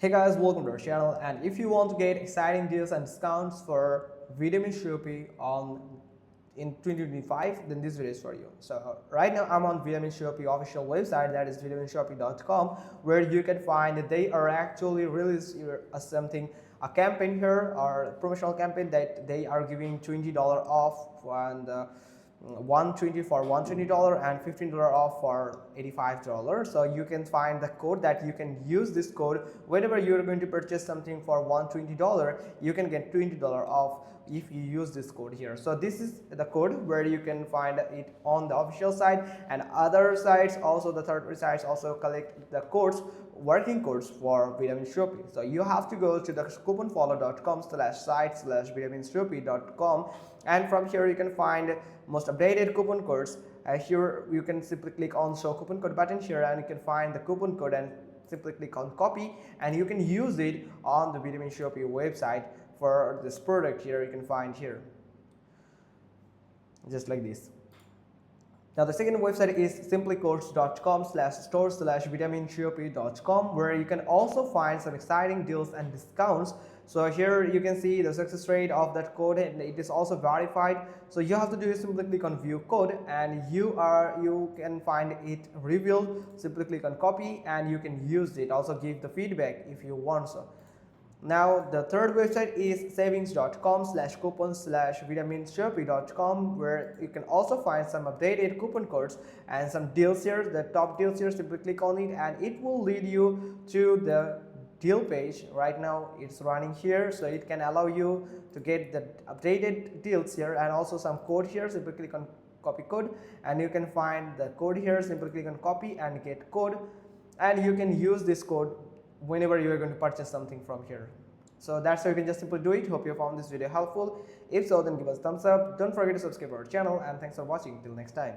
Hey guys, welcome to our channel, and if you want to get exciting deals and discounts for vitamin Shoppe in 2025, then this video is for you. So right now I'm on vitamin Shoppe official website, that is vitaminshoppe.com, where you can find that they are actually released a campaign here, or a promotional campaign that they are giving $20 off, and 120 for $120 and $15 off for $85. So you can find the code that you can use. This code whenever you're going to purchase something for $120, you can get $20 off if you use this code here. So this is the code where you can find it on the official site, and other sites also, the third-party sites also collect the codes, working codes for vitamin Shoppe. So you have to go to the couponfollow.com/site/vitaminshoppe.com, and from here you can find most updated coupon codes. Here you can simply click on show coupon code button here, and you can find the coupon code and simply click on copy, and you can use it on the vitamin Shoppe website for this product. Here you can find here just like this. Now the second website is simplycodes.com/store/vitaminshoppe.com, where you can also find some exciting deals and discounts. So here you can see the success rate of that code, and it is also verified. So you have to do is simply click on view code, and you can find it revealed. Simply click on copy, and you can use it. Also give the feedback if you want so. Now the third website is savings.com/coupons/vitaminshoppe.com, where you can also find some updated coupon codes and some deals here, the top deals here. Simply click on it, and it will lead you to the deal page. Right now it's running here, so it can allow you to get the updated deals here, and also some code here. Simply click on copy code, and you can find the code here. Simply click on copy and get code, and you can use this code whenever you are going to purchase something from here. So that's how you can just simply do it. Hope you found this video helpful. If so, then give us a thumbs up. Don't forget to subscribe to our channel, and thanks for watching. Till next time.